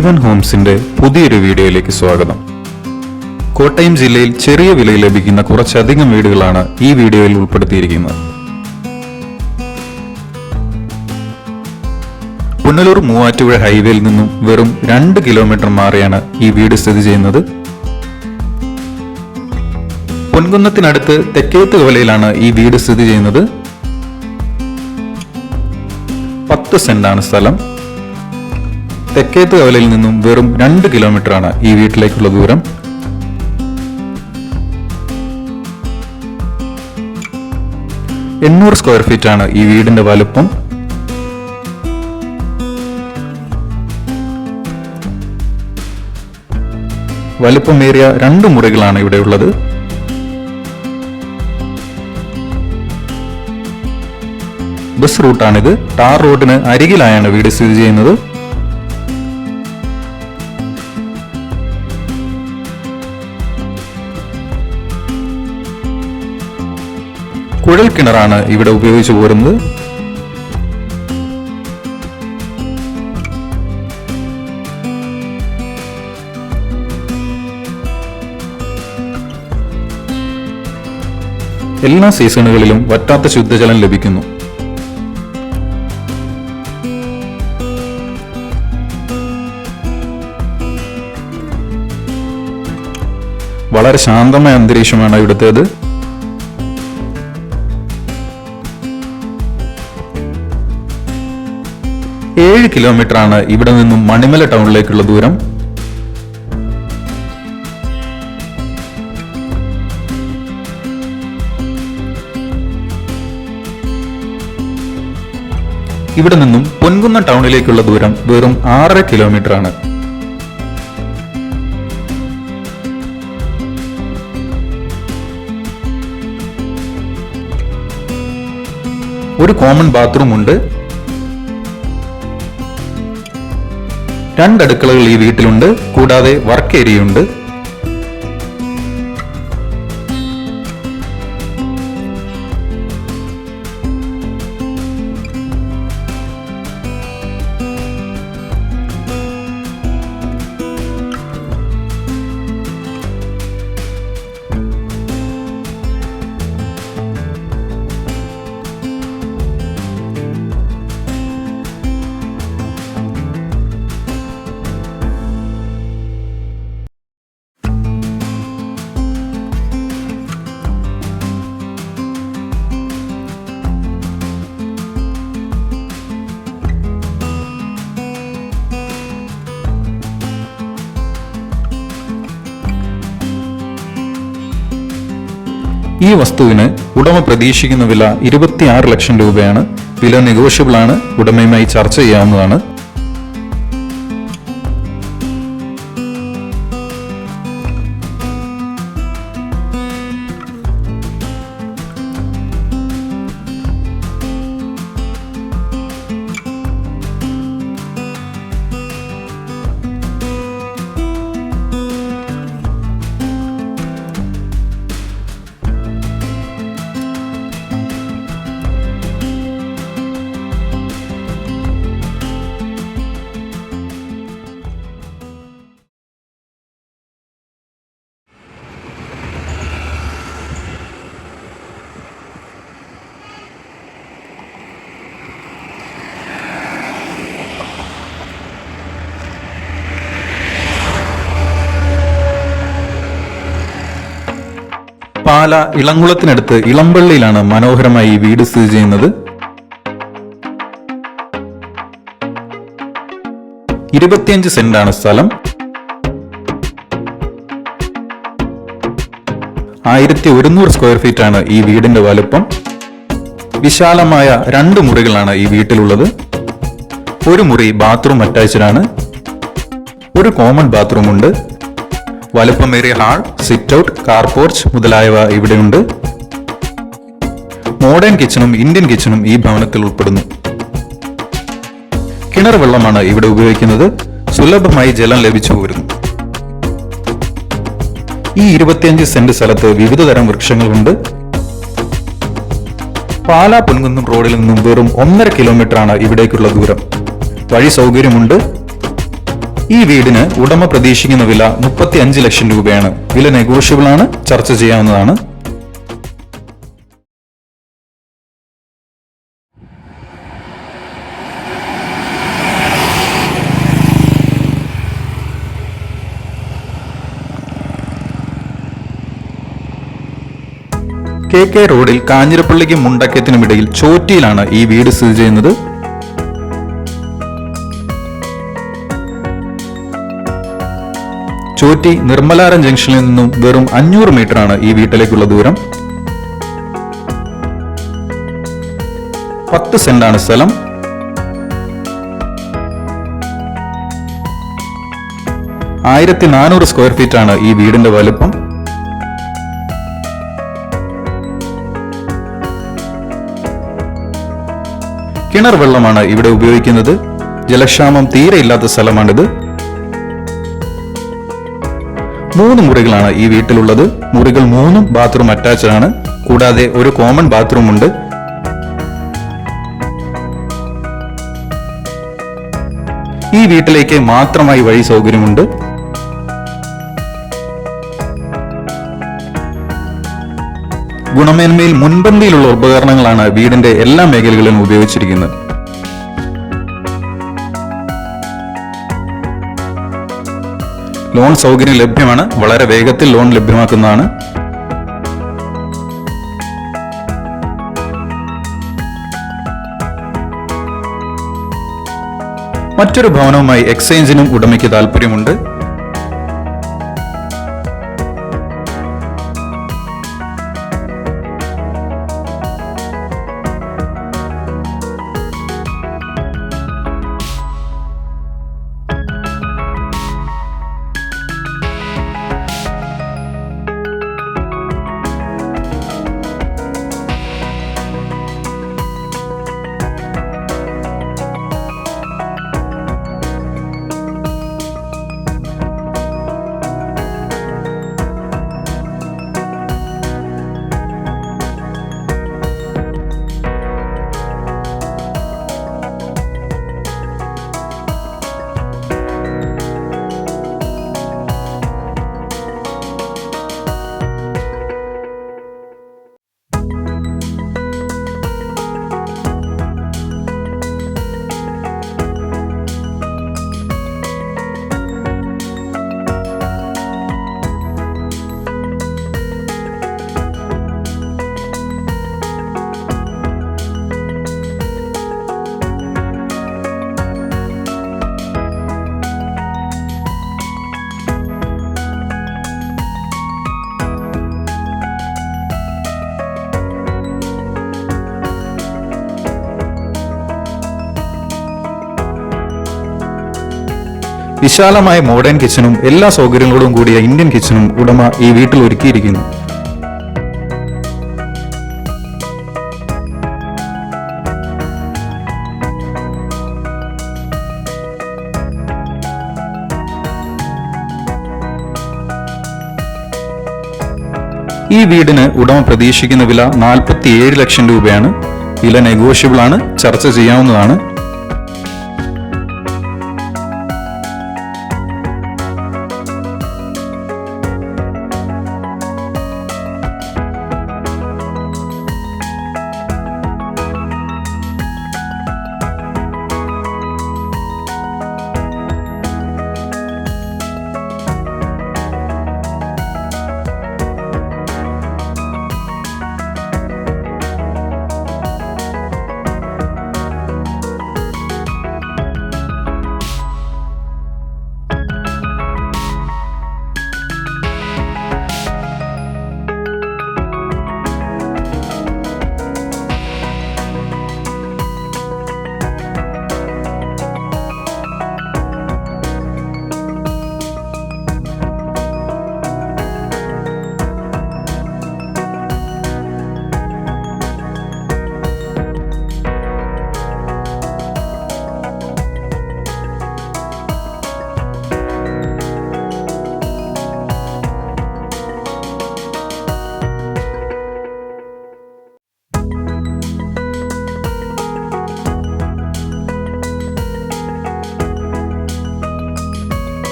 ജീവൻ ഹോംസിന്റെ പുതിയൊരു വീഡിയോയിലേക്ക് സ്വാഗതം. കോട്ടയം ജില്ലയിൽ ചെറിയ വിലയിൽ ലഭിക്കുന്ന കുറച്ചധികം വീടുകളാണ് ഈ വീഡിയോയിൽ ഉൾപ്പെടുത്തിയിരിക്കുന്നത്. പുനലൂർ മൂവാറ്റുപുഴ ഹൈവേയിൽ നിന്നും വെറും 2 കിലോമീറ്റർ മാറിയാണ് ഈ വീട് സ്ഥിതി ചെയ്യുന്നത്. പൊൻകുന്നത്തിനടുത്ത് തെക്കേത്ത് കവലയിലാണ് ഈ വീട് സ്ഥിതി ചെയ്യുന്നത്. 10 സെന്റാണ് സ്ഥലം. തെക്കേത്ത് കവലയിൽ നിന്നും വെറും 2 കിലോമീറ്റർ ആണ് ഈ വീട്ടിലേക്കുള്ള ദൂരം. എണ്ണൂറ് സ്ക്വയർ ഫീറ്റ് ആണ് ഈ വീടിന്റെ വലുപ്പം. വലുപ്പമേറിയ 2 മുറികളാണ് ഇവിടെ ഉള്ളത്. ബസ് റൂട്ടാണിത്. ടാർ റോഡിന് അരികിലായാണ് വീട് സ്ഥിതി ചെയ്യുന്നത്. കുഴൽ കിണറാണ് ഇവിടെ ഉപയോഗിച്ചു പോരുന്നത്. എല്ലാ സീസണുകളിലും വറ്റാത്ത ശുദ്ധജലം ലഭിക്കുന്നു. വളരെ ശാന്തമായ അന്തരീക്ഷമാണ് ഇവിടുത്തേത്. ഏഴ് കിലോമീറ്റർ ആണ് ഇവിടെ നിന്നും മണിമല ടൗണിലേക്കുള്ള ദൂരം. ഇവിടെ നിന്നും പൊൻകുന്നം ടൗണിലേക്കുള്ള ദൂരം വെറും 6.5 കിലോമീറ്റർ ആണ്. ഒരു കോമൺ ബാത്റൂം ഉണ്ട്. 2 അടുക്കളകൾ ഈ വീട്ടിലുണ്ട്. കൂടാതെ വർക്ക് ഏരിയ ഉണ്ട്. ഈ വസ്തുവിന് ഉടമ പ്രതീക്ഷിക്കുന്ന വില 26 ലക്ഷം രൂപയാണ്. വില നെഗോഷ്യബിൾ ആണ്. ഉടമയുമായി ചർച്ച ചെയ്യാവുന്നതാണ്. പാല ഇളംകുളത്തിനടുത്ത് ഇളമ്പള്ളിയിലാണ് മനോഹരമായി ഈ വീട് സ്ഥിതി ചെയ്യുന്നത്. 25 സെന്റാണ് സ്ഥലം. 1100 സ്ക്വയർ ഫീറ്റ് ആണ് ഈ വീടിന്റെ വലുപ്പം. വിശാലമായ 2 മുറികളാണ് ഈ വീട്ടിലുള്ളത്. ഒരു മുറി ബാത്റൂം അറ്റാച്ച്ഡ് ആണ്. ഒരു കോമൺ ബാത്റൂം ഉണ്ട്. വലുപ്പമേറിയ hall, sit out, car porch മുതലായവ ഇവിടെയുണ്ട്. മോഡേൺ കിച്ചണും ഇന്ത്യൻ കിച്ചണും ഈ ഭവനത്തിൽ ഉൾപ്പെടുന്നു. കിണർ വെള്ളമാണ് ഇവിടെ ഉപയോഗിക്കുന്നത്. സുലഭമായി ജലം ലഭിച്ചു പോരുന്നു. ഈ 25 സെന്റ് സ്ഥലത്ത് വിവിധ തരം വൃക്ഷങ്ങളുണ്ട്. പാലാ പൊൻകുന്നം റോഡിൽ നിന്നും വെറും 1.5 കിലോമീറ്റർ ആണ് ഇവിടേക്കുള്ള ദൂരം. വഴി സൗകര്യമുണ്ട്. ഈ വീടിന് ഉടമ പ്രതീക്ഷിക്കുന്ന വില 35 ലക്ഷം രൂപയാണ്. വില നെഗോഷ്യബിൾ ആണ്, ചർച്ച ചെയ്യാവുന്നതാണ്. KK റോഡിൽ കാഞ്ഞിരപ്പള്ളിക്കും മുണ്ടക്കത്തിനുമിടയിൽ ചോറ്റിയിലാണ് ഈ വീട് സ്ഥിതി ചെയ്യുന്നത്. ചോറ്റി നിർമ്മലാരം ജംഗ്ഷനിൽ നിന്നും വെറും 500 മീറ്ററാണ് ഈ വീട്ടിലേക്കുള്ള ദൂരം. 10 സെന്റാണ് സ്ഥലം. (1400 സ്ക്വയർ ഫീറ്റ് ആണ് ഈ വീടിന്റെ വലുപ്പം. കിണർ വെള്ളമാണ് ഇവിടെ ഉപയോഗിക്കുന്നത്. ജലക്ഷാമം തീരെ ഇല്ലാത്ത സ്ഥലമാണിത്. 3 മുറികളാണ് ഈ വീട്ടിലുള്ളത്. മുറികൾ 3 ബാത്റൂം അറ്റാച്ച്ഡ് ആണ്. കൂടാതെ ഒരു കോമൺ ബാത്റൂം ഉണ്ട്. ഈ വീട്ടിലേക്ക് മാത്രമായി വഴി സൗകര്യമുണ്ട്. ഗുണമേന്മയിൽ മുൻപന്തിയിലുള്ള ഉപകരണങ്ങളാണ് വീടിന്റെ എല്ലാ മേഖലകളിലും ഉപയോഗിച്ചിരിക്കുന്നത്. ലോൺ സൗകര്യം ലഭ്യമാണ്. വളരെ വേഗത്തിൽ ലോൺ ലഭ്യമാക്കുന്നതാണ്. മറ്റൊരു ഭവനവുമായി എക്സ്ചേഞ്ചിനും ഉടമയ്ക്ക് താല്പര്യമുണ്ട്. വിശാലമായ മോഡേൺ കിച്ചണും എല്ലാ സൗകര്യങ്ങളോടും കൂടിയ ഇന്ത്യൻ കിച്ചണും ഉടമ ഈ വീട്ടിൽ ഒരുക്കിയിരിക്കുന്നു. ഈ വീടിന് ഉടമ പ്രതീക്ഷിക്കുന്ന വില 47 ലക്ഷം രൂപയാണ്. വില നെഗോഷ്യബിൾ ആണ്, ചർച്ച ചെയ്യാവുന്നതാണ്.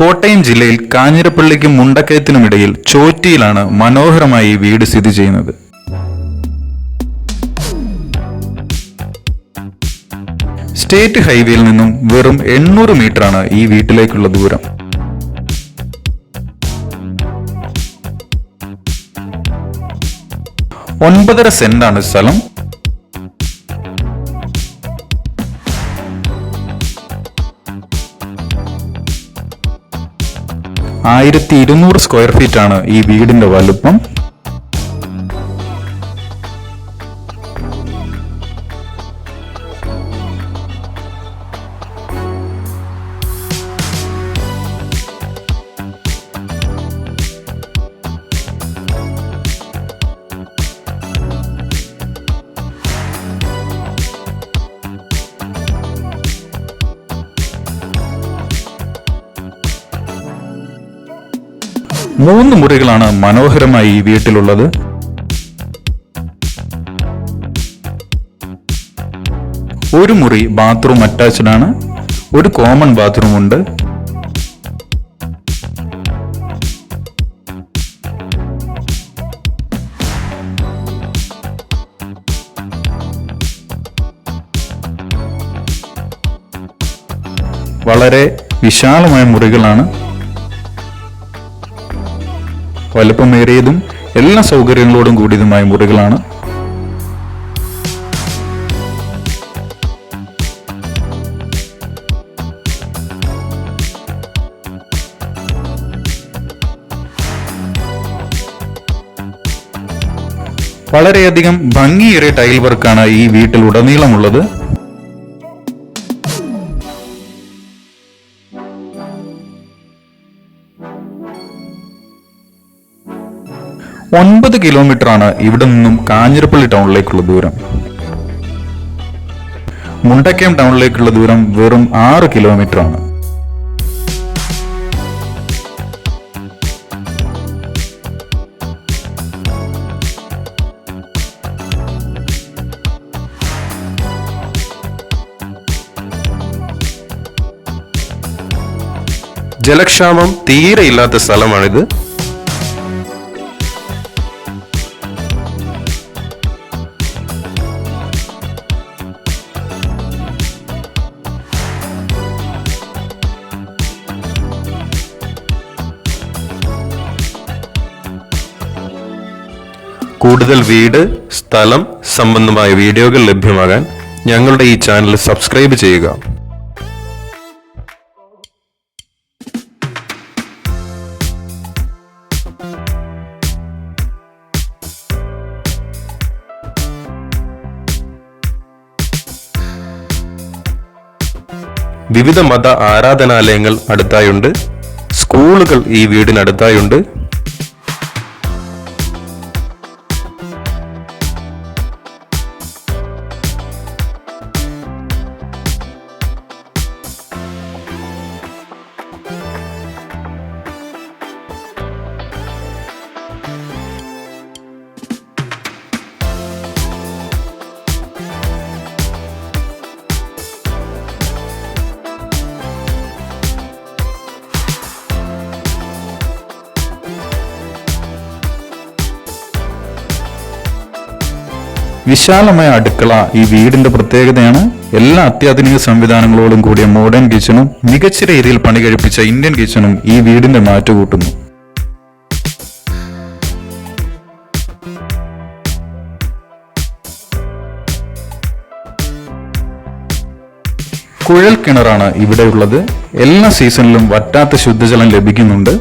കോട്ടയം ജില്ലയിൽ കാഞ്ഞിരപ്പള്ളിക്കും മുണ്ടക്കയത്തിനുമിടയിൽ ചോറ്റിയിലാണ് മനോഹരമായി ഈ വീട് സ്ഥിതി ചെയ്യുന്നത്. സ്റ്റേറ്റ് ഹൈവേയിൽ നിന്നും വെറും 800 മീറ്ററാണ് ഈ വീട്ടിലേക്കുള്ള ദൂരം. ഒൻപതര സെന്റാണ് സ്ഥലം. (1200 സ്ക്വയർ ഫീറ്റ് ആണ് ഈ വീടിന്റെ വലുപ്പം. മൂന്ന് മുറികളാണ് മനോഹരമായി ഈ വീട്ടിലുള്ളത്. ഒരു മുറി ബാത്റൂം അറ്റാച്ച്ഡ് ആണ്. ഒരു കോമൺ ബാത്റൂം ഉണ്ട്. വളരെ വിശാലമായ മുറികളാണ്. വലുപ്പമേറിയതും എല്ലാ സൗകര്യങ്ങളോടും കൂടിയതുമായ മുറികളാണ്. വളരെയധികം ഭംഗിയേറിയ ടൈൽ വർക്കാണ് ഈ വീട്ടിൽ ഉടനീളമുള്ളത്. (9 കിലോമീറ്ററാണ് ഇവിടെ നിന്നും കാഞ്ഞിരപ്പള്ളി ടൗണിലേക്കുള്ള ദൂരം. മുണ്ടക്കയം ടൗണിലേക്കുള്ള ദൂരം വെറും 6 കിലോമീറ്ററാണ്. ജലക്ഷാമം തീരെ ഇല്ലാത്ത സ്ഥലമാണിത്. കൂടുതൽ വീട്, സ്ഥലം സംബന്ധമായ വീഡിയോകൾ ലഭ്യമാകാൻ ഞങ്ങളുടെ ഈ ചാനൽ സബ്സ്ക്രൈബ് ചെയ്യുക. വിവിധ മത ആരാധനാലയങ്ങൾ അടുത്തായുണ്ട്. സ്കൂളുകൾ ഈ വീടിനടുത്തായുണ്ട്. വിശാലമായ അടുക്കള ഈ വീടിന്റെ പ്രത്യേകതയാണ്. എല്ലാ അത്യാധുനിക സംവിധാനങ്ങളോടും കൂടിയ മോഡേൺ കിച്ചണും മികച്ച രീതിയിൽ പണി കഴിപ്പിച്ച ഇന്ത്യൻ കിച്ചണും ഈ വീടിന്റെ മാറ്റുകൂട്ടുന്നു. കുഴൽ കിണറാണ് ഇവിടെയുള്ളത്. എല്ലാ സീസണിലും വറ്റാത്ത ശുദ്ധജലം ലഭിക്കുന്നുണ്ട്.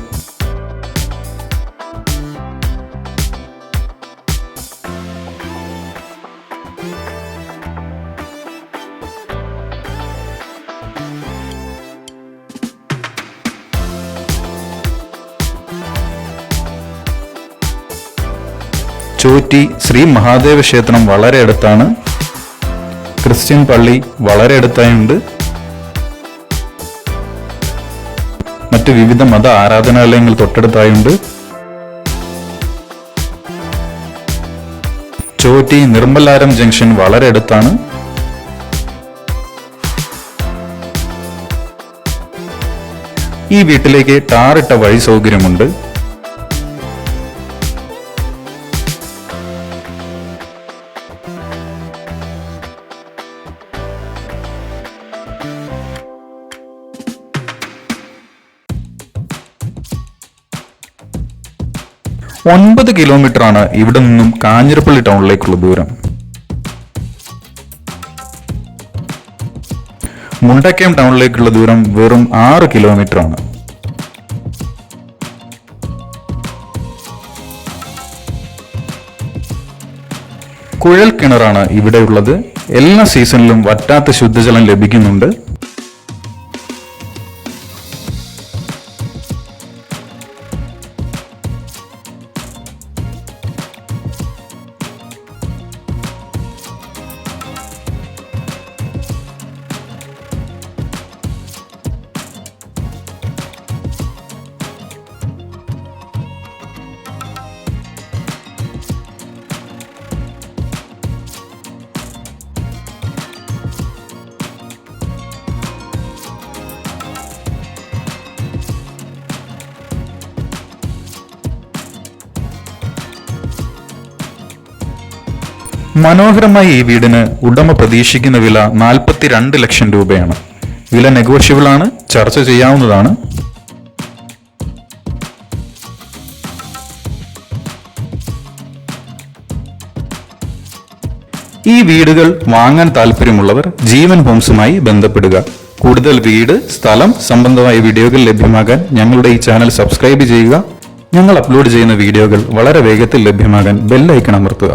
ചോറ്റി ശ്രീ മഹാദേവ ക്ഷേത്രം വളരെ അടുത്താണ്. ക്രിസ്ത്യൻ പള്ളി വളരെ അടുത്തായുണ്ട്. മറ്റ് വിവിധ മത ആരാധനാലയങ്ങൾ തൊട്ടടുത്തായുണ്ട്. ചോറ്റി നിർമ്മലാരം ജംഗ്ഷൻ വളരെ അടുത്താണ്. ഈ വീട്ടിലേക്ക് ടാറിട്ട വഴി സൗകര്യമുണ്ട്. $9 കിലോമീറ്ററാണ് ഇവിടെ നിന്നും കാഞ്ഞിരപ്പള്ളി ടൗണിലേക്കുള്ള ദൂരം. മുണ്ടക്കയം ടൗണിലേക്കുള്ള ദൂരം വെറും 6 കിലോമീറ്ററാണ്. കുഴൽ കിണറാണ് ഇവിടെയുള്ളത്. എല്ലാ സീസണിലും വറ്റാത്ത ശുദ്ധജലം ലഭിക്കുന്നുണ്ട്. മനോഹരമായ ഈ വീടിന് ഉടമ പ്രതീക്ഷിക്കുന്ന വില 42 ലക്ഷം രൂപയാണ്. വില നെഗോഷ്യബിൾ ആണ്, ചർച്ച ചെയ്യാവുന്നതാണ്. ഈ വീടുകൾ വാങ്ങാൻ താല്പര്യമുള്ളവർ ജീവൻ ഹോംസുമായി ബന്ധപ്പെടുക. കൂടുതൽ വീട്, സ്ഥലം സംബന്ധമായ വീഡിയോകൾ ലഭ്യമാകാൻ ഞങ്ങളുടെ ഈ ചാനൽ സബ്സ്ക്രൈബ് ചെയ്യുക. ഞങ്ങൾ അപ്ലോഡ് ചെയ്യുന്ന വീഡിയോകൾ വളരെ വേഗത്തിൽ ലഭ്യമാകാൻ ബെൽ ഐക്കൺ അമർത്തുക.